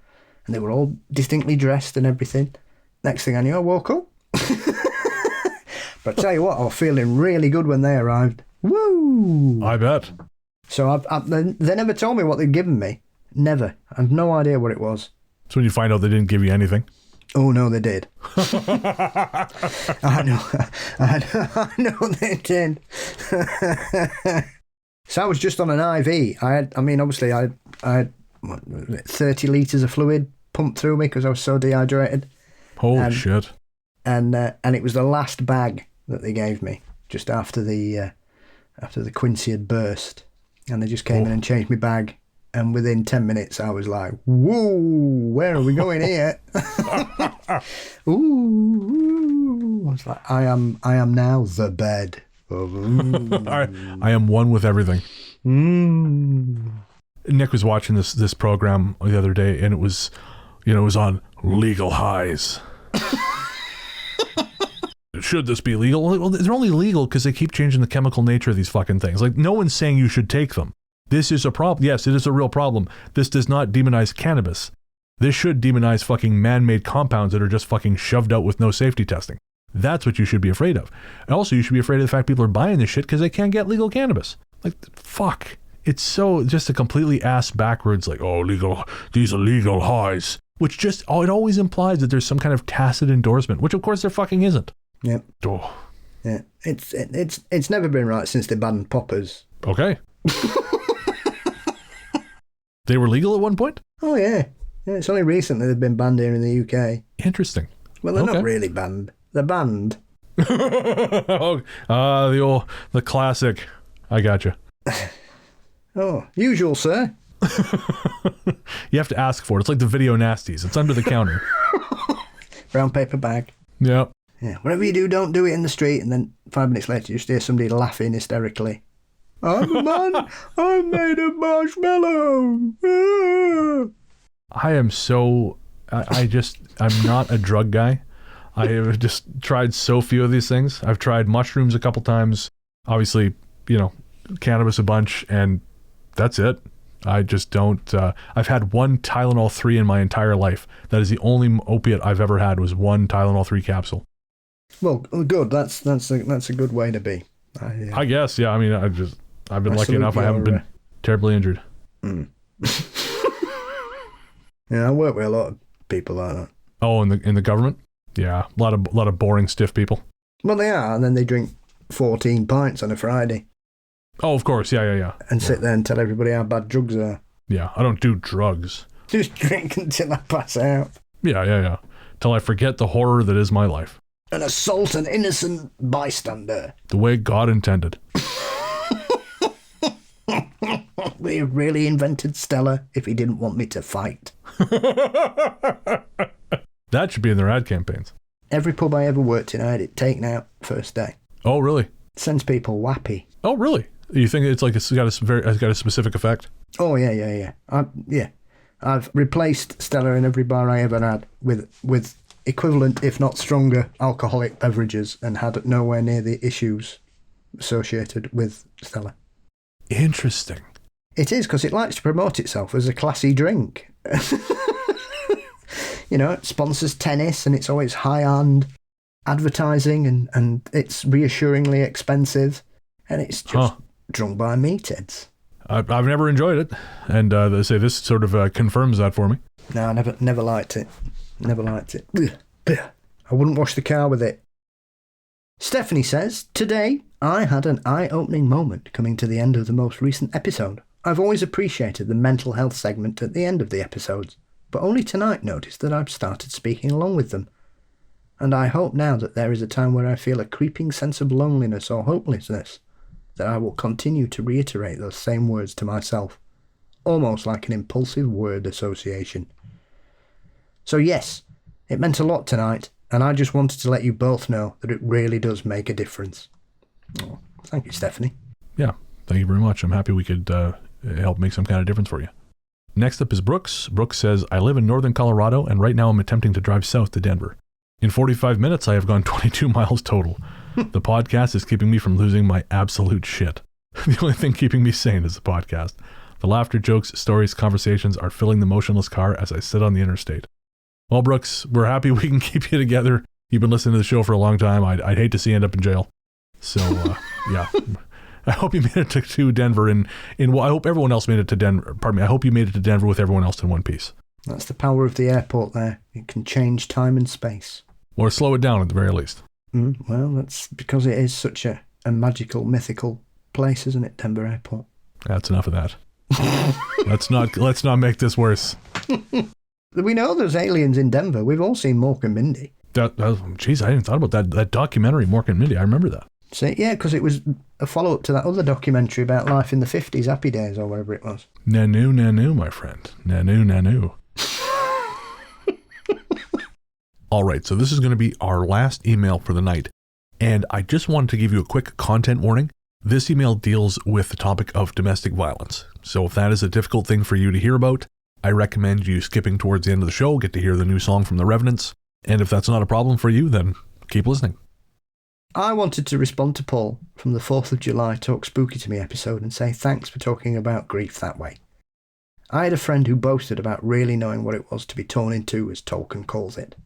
and they were all distinctly dressed and everything. Next thing I knew, I woke up. But I tell you what, I was feeling really good when they arrived. Woo! I bet. So they never told me what they'd given me. Never. I have no idea what it was. So when you find out they didn't give you anything? Oh, no, they did. I know they did. So I was just on an IV. Obviously I had 30 litres of fluid pumped through me because I was so dehydrated. Holy shit. And it was the last bag that they gave me just after the Quincy had burst. And they just came in and changed my bag. And within 10 minutes, I was like, whoa, where are we going here? Ooh. I was like, I am now the bed. I am one with everything. Nick was watching this program the other day, and it was on legal highs. Should this be legal? Well, they're only legal because they keep changing the chemical nature of these fucking things. Like, no one's saying you should take them. This is a problem. Yes, it is a real problem. This does not demonize cannabis. This should demonize fucking man-made compounds that are just fucking shoved out with no safety testing. That's what you should be afraid of. Also, you should be afraid of the fact people are buying this shit because they can't get legal cannabis. Like, fuck. It's so just a completely ass backwards, like, oh, legal, these are legal highs. Which just, it always implies that there's some kind of tacit endorsement, which of course there fucking isn't. Yep. Oh. Yeah. It's never been right since they banned poppers. Okay. They were legal at one point? Oh, yeah. Yeah, it's only recently they've been banned here in the UK. Interesting. Well, they're not really banned. They're banned. The classic. I gotcha. Oh, usual, sir. You have to ask for it. It's like the video nasties. It's under the counter. brown paper bag. Yeah. Yeah, whatever you do, don't do it in the street. And then 5 minutes later, you just hear somebody laughing hysterically. I'm a man. I'm made of marshmallow. I am so... I'm not a drug guy. I have just tried so few of these things. I've tried mushrooms a couple times. Obviously, cannabis a bunch, and that's it. I just don't... I've had one Tylenol 3 in my entire life. That is the only opiate I've ever had, was one Tylenol 3 capsule. Well, good. That's a good way to be. I guess, yeah. I mean, I've been lucky enough. I haven't been terribly injured. Mm. Yeah, I work with a lot of people like that. Oh, in the government? Yeah, a lot of boring, stiff people. Well, they are, and then they drink 14 pints on a Friday. Oh, of course, yeah. And sit there and tell everybody how bad drugs are. Yeah, I don't do drugs. Just drink until I pass out. Yeah. Till I forget the horror that is my life. And assault an innocent bystander. The way God intended. We really invented Stella if he didn't want me to fight. That should be in their ad campaigns. Every pub I ever worked in, I had it taken out first day. Oh, really? Sends people wappy. Oh, really? You think it's got a specific effect? Oh, yeah. I've replaced Stella in every bar I ever had with equivalent, if not stronger, alcoholic beverages, and had nowhere near the issues associated with Stella. Interesting. It is, because it likes to promote itself as a classy drink. It sponsors tennis, and it's always high-end advertising, and it's reassuringly expensive, and it's just drunk by meatheads. I've never enjoyed it, and they say this sort of confirms that for me. No, I never liked it. Never liked it. Ugh. I wouldn't wash the car with it. Stephanie says, today I had an eye-opening moment coming to the end of the most recent episode. I've always appreciated the mental health segment at the end of the episodes, but only tonight noticed that I've started speaking along with them. And I hope now that there is a time where I feel a creeping sense of loneliness or hopelessness, that I will continue to reiterate those same words to myself, almost like an impulsive word association. So yes, it meant a lot tonight, and I just wanted to let you both know that it really does make a difference. Oh, thank you, Stephanie. Yeah, thank you very much. I'm happy we could help make some kind of difference for you. Next up is Brooks. Brooks says, I live in northern Colorado, and right now I'm attempting to drive south to Denver. In 45 minutes, I have gone 22 miles total. The podcast is keeping me from losing my absolute shit. The only thing keeping me sane is the podcast. The laughter, jokes, stories, conversations are filling the motionless car as I sit on the interstate. Well, Brooks, we're happy we can keep you together. You've been listening to the show for a long time. I'd hate to see you end up in jail. So, yeah. I hope you made it to Denver well, I hope everyone else made it to Denver. Pardon me. I hope you made it to Denver with everyone else in one piece. That's the power of the airport there. It can change time and space. Or slow it down at the very least. Well, that's because it is such a magical, mythical place, isn't it, Denver Airport? That's enough of that. Let's not make this worse. We know there's aliens in Denver. We've all seen Mork and Mindy. Jeez, I hadn't thought about that documentary, Mork and Mindy. I remember that. See, yeah, because it was a follow-up to that other documentary about life in the 50s, Happy Days, or whatever it was. Nanu, my friend. Nanu. All right, so this is going to be our last email for the night, and I just wanted to give you a quick content warning. This email deals with the topic of domestic violence, so if that is a difficult thing for you to hear about, I recommend you skipping towards the end of the show, get to hear the new song from the Revenants, and if that's not a problem for you, then keep listening. I wanted to respond to Paul from the 4th of July Talk Spooky to Me episode and say thanks for talking about grief that way. I had a friend who boasted about really knowing what it was to be torn in two, as Tolkien calls it.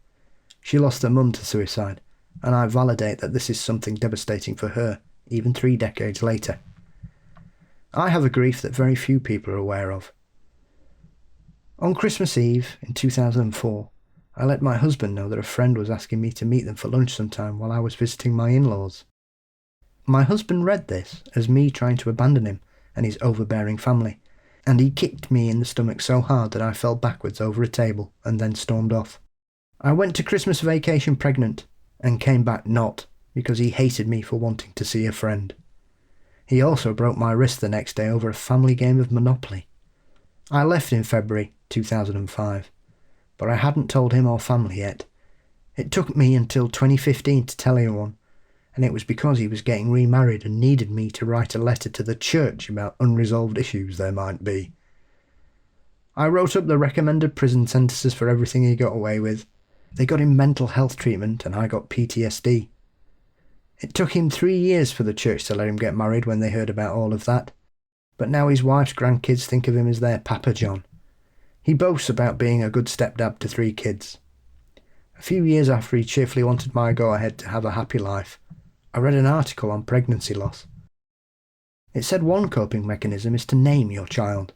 She lost her mum to suicide, and I validate that this is something devastating for her, even 3 decades later. I have a grief that very few people are aware of. On Christmas Eve in 2004, I let my husband know that a friend was asking me to meet them for lunch sometime while I was visiting my in-laws. My husband read this as me trying to abandon him and his overbearing family, and he kicked me in the stomach so hard that I fell backwards over a table and then stormed off. I went to Christmas vacation pregnant and came back not, because he hated me for wanting to see a friend. He also broke my wrist the next day over a family game of Monopoly. I left in February 2005, but I hadn't told him or family yet. It took me until 2015 to tell anyone, and it was because he was getting remarried and needed me to write a letter to the church about unresolved issues there might be. I wrote up the recommended prison sentences for everything he got away with. They got him mental health treatment and I got PTSD. It took him 3 years for the church to let him get married when they heard about all of that. But now his wife's grandkids think of him as their Papa John. He boasts about being a good stepdad to 3 kids. A few years after he cheerfully wanted my go-ahead to have a happy life, I read an article on pregnancy loss. It said one coping mechanism is to name your child.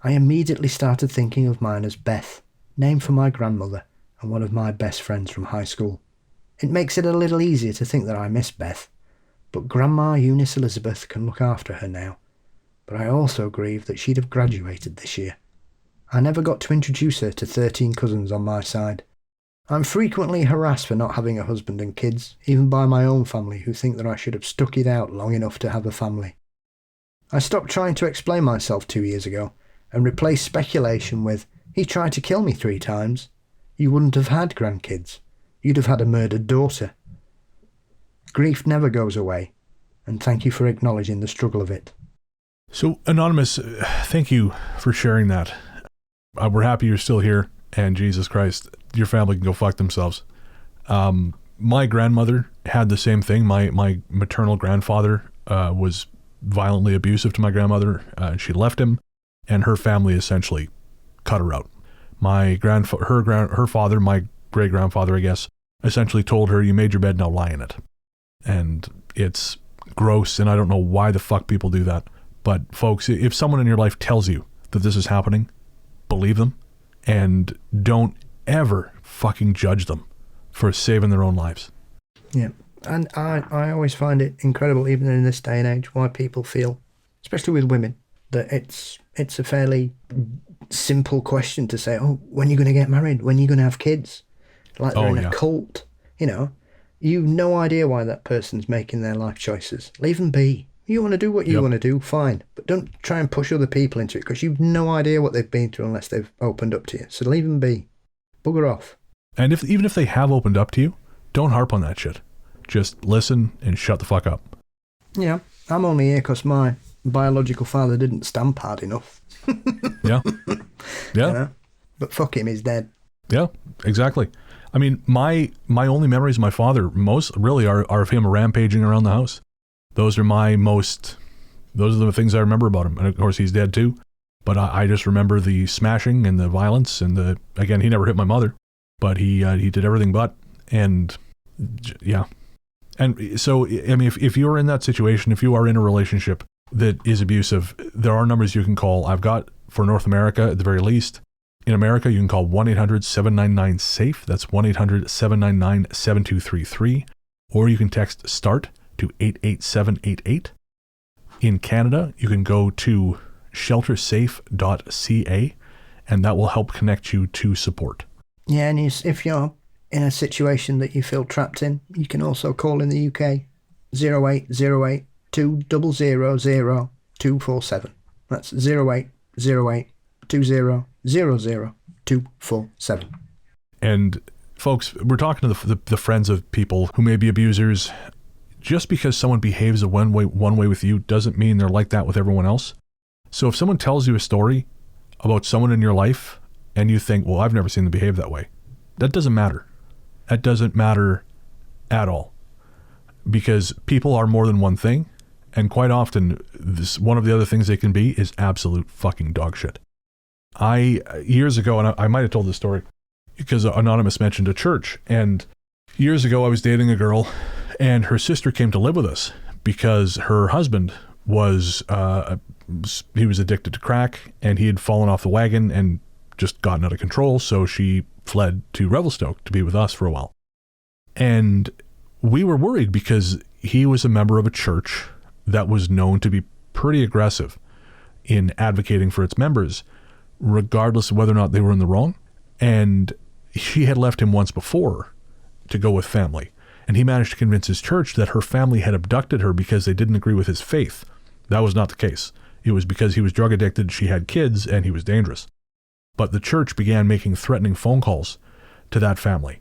I immediately started thinking of mine as Beth, named for my grandmother and one of my best friends from high school. It makes it a little easier to think that I miss Beth, but Grandma Eunice Elizabeth can look after her now. But I also grieve that she'd have graduated this year. I never got to introduce her to 13 cousins on my side. I'm frequently harassed for not having a husband and kids, even by my own family who think that I should have stuck it out long enough to have a family. I stopped trying to explain myself 2 years ago and replaced speculation with, he tried to kill me 3 times. You wouldn't have had grandkids. You'd have had a murdered daughter. Grief never goes away, and thank you for acknowledging the struggle of it. So, Anonymous, thank you for sharing that. We're happy you're still here, and Jesus Christ, your family can go fuck themselves. My grandmother had the same thing. My maternal grandfather was violently abusive to my grandmother. She left him, and her family essentially cut her out. Her father, my great-grandfather, I guess, essentially told her, you made your bed, now lie in it. And it's gross, and I don't know why the fuck people do that. But folks, if someone in your life tells you that this is happening, believe them, and don't ever fucking judge them for saving their own lives. Yeah, and I always find it incredible, even in this day and age, why people feel, especially with women, that it's a fairly simple question to say, oh, when are you going to get married? When are you going to have kids? Like they're in a cult, you know. You've no idea why that person's making their life choices. Leave them be. You want to do what you want to do, fine. But don't try and push other people into it, because you've no idea what they've been through unless they've opened up to you. So leave them be. Bugger off. And even if they have opened up to you, don't harp on that shit. Just listen and shut the fuck up. Yeah, I'm only here because my biological father didn't stamp hard enough. Yeah. Yeah. You know? But fuck him, he's dead. Yeah, exactly. I mean, my only memories of my father most really are of him rampaging around the house. Those are the things I remember about him. And of course he's dead too. But I just remember the smashing and the violence and again, he never hit my mother, but he did everything but, and yeah. And so, I mean, if you're in that situation, if you are in a relationship that is abusive, there are numbers you can call. I've got for North America at the very least. In America, you can call 1-800-799-SAFE. That's 1-800-799-7233. Or you can text START to 88788. In Canada, you can go to sheltersafe.ca, and that will help connect you to support. Yeah, and if you're in a situation that you feel trapped in, you can also call in the UK 0808 200 247. That's 0808 20 247. And folks, we're talking to the friends of people who may be abusers. Just because someone behaves one way with you doesn't mean they're like that with everyone else. So if someone tells you a story about someone in your life and you think, well, I've never seen them behave that way, that doesn't matter. That doesn't matter at all. Because people are more than one thing, and quite often one of the other things they can be is absolute fucking dog shit. Years ago, and I might have told this story because Anonymous mentioned a church, and years ago I was dating a girl and her sister came to live with us because her husband was addicted to crack, and he had fallen off the wagon and just gotten out of control, so she fled to Revelstoke to be with us for a while. And we were worried because he was a member of a church that was known to be pretty aggressive in advocating for its members, regardless of whether or not they were in the wrong. And she had left him once before to go with family. And he managed to convince his church that her family had abducted her because they didn't agree with his faith. That was not the case. It was because he was drug addicted, she had kids, and he was dangerous. But the church began making threatening phone calls to that family.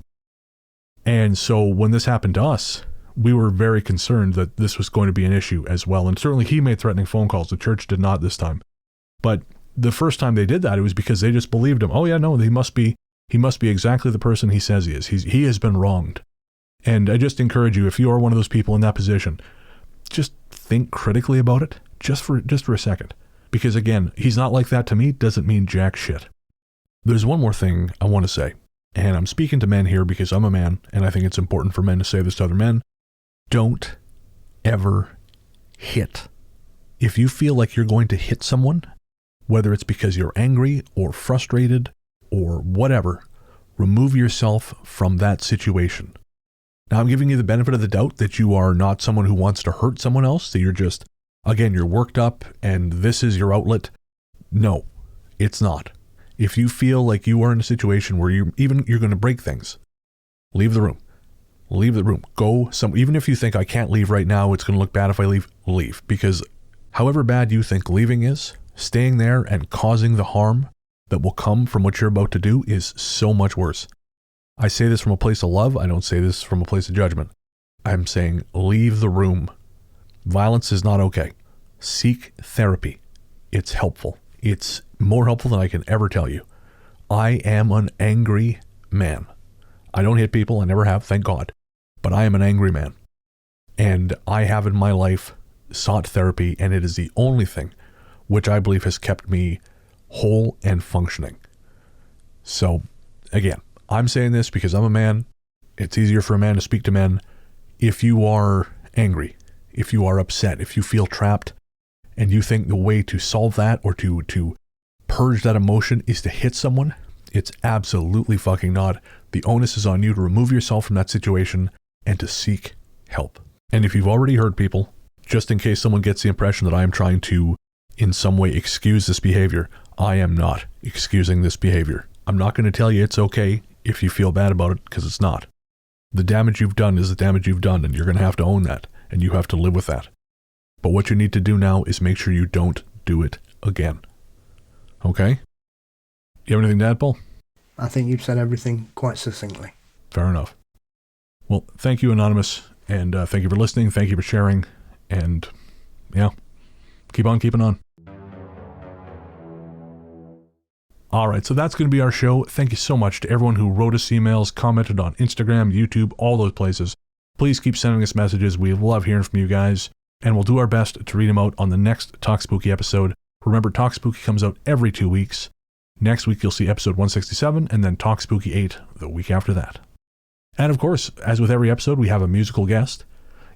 And so when this happened to us, we were very concerned that this was going to be an issue as well. And certainly he made threatening phone calls. The church did not this time. But the first time they did that, it was because they just believed him. Oh yeah, no, he must be exactly the person he says he is. He has been wronged. And I just encourage you, if you are one of those people in that position, just think critically about it, just for a second. Because again, he's not like that to me, doesn't mean jack shit. There's one more thing I want to say, and I'm speaking to men here because I'm a man, and I think it's important for men to say this to other men. Don't ever hit. If you feel like you're going to hit someone, whether it's because you're angry or frustrated or whatever, remove yourself from that situation. Now, I'm giving you the benefit of the doubt that you are not someone who wants to hurt someone else, that you're just, again, you're worked up and this is your outlet. No, it's not. If you feel like you are in a situation where you're going to break things, leave the room. Leave the room. Even if you think I can't leave right now, it's going to look bad if I leave. Because however bad you think leaving is, staying there and causing the harm that will come from what you're about to do is so much worse. I say this from a place of love. I don't say this from a place of judgment. I'm saying leave the room. Violence is not okay. Seek therapy. It's helpful. It's more helpful than I can ever tell you. I am an angry man. I don't hit people. I never have, thank God. But I am an angry man. And I have in my life sought therapy, and it is the only thing which I believe has kept me whole and functioning. So, again, I'm saying this because I'm a man. It's easier for a man to speak to men. If you are angry, if you are upset, if you feel trapped, and you think the way to solve that or to purge that emotion is to hit someone, it's absolutely fucking not. The onus is on you to remove yourself from that situation and to seek help. And if you've already hurt people, just in case someone gets the impression that I am trying to in some way excuse this behavior, I am not excusing this behavior. I'm not going to tell you it's okay if you feel bad about it, because it's not. The damage you've done is the damage you've done, and you're going to have to own that, and you have to live with that. But what you need to do now is make sure you don't do it again. Okay? You have anything to add, Paul? I think you've said everything quite succinctly. Fair enough. Well, thank you, Anonymous, and thank you for listening, thank you for sharing, and yeah, keep on keeping on. All right, so that's going to be our show. Thank you so much to everyone who wrote us emails, commented on Instagram, YouTube, all those places. Please keep sending us messages. We love hearing from you guys, and we'll do our best to read them out on the next Talk Spooky episode. Remember, Talk Spooky comes out every 2 weeks. Next week, you'll see episode 167, and then Talk Spooky 8 the week after that. And of course, as with every episode, we have a musical guest.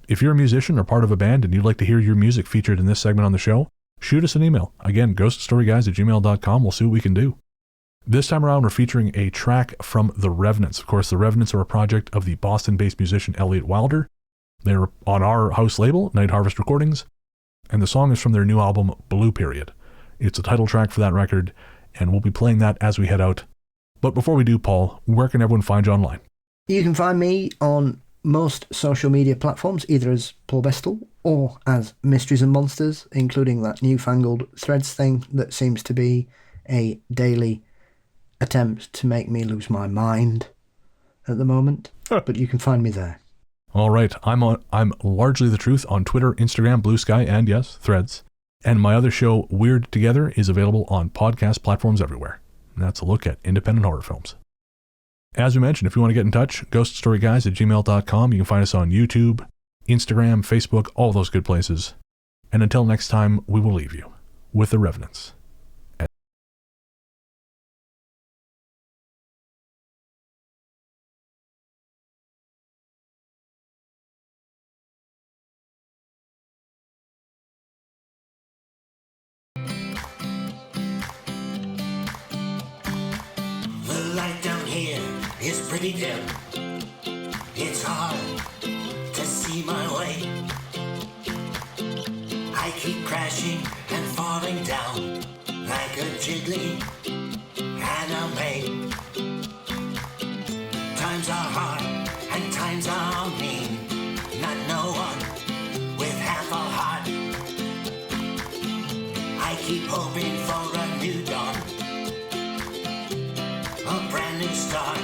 If you're a musician or part of a band and you'd like to hear your music featured in this segment on the show, shoot us an email. Again, ghoststoryguys@gmail.com. We'll see what we can do. This time around, we're featuring a track from the Revenants. Of course, the Revenants are a project of the Boston-based musician Elliot Wilder. They're on our house label, Night Harvest Recordings, and the song is from their new album, Blue Period. It's a title track for that record, and we'll be playing that as we head out. But before we do, Paul, where can everyone find you online? You can find me on most social media platforms, either as Paul Bestel or as Mysteries and Monsters, including that newfangled Threads thing that seems to be a daily attempt to make me lose my mind at the moment. But you can find me there. All right, I'm largely the truth on Twitter, Instagram, Blue Sky, and yes, Threads. And my other show, Weird Together, is available on podcast platforms everywhere. And that's a look at independent horror films. As we mentioned, if you want to get in touch, ghoststoryguys@gmail.com. You can find us on YouTube, Instagram, Facebook, all those good places. And until next time, we will leave you with the Revenants. It's pretty dim. It's hard to see my way. I keep crashing and falling down like a jiggly anime. Times are hard and times are mean. Not no one with half a heart. I keep hoping for a new dawn, a brand new start.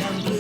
am blue.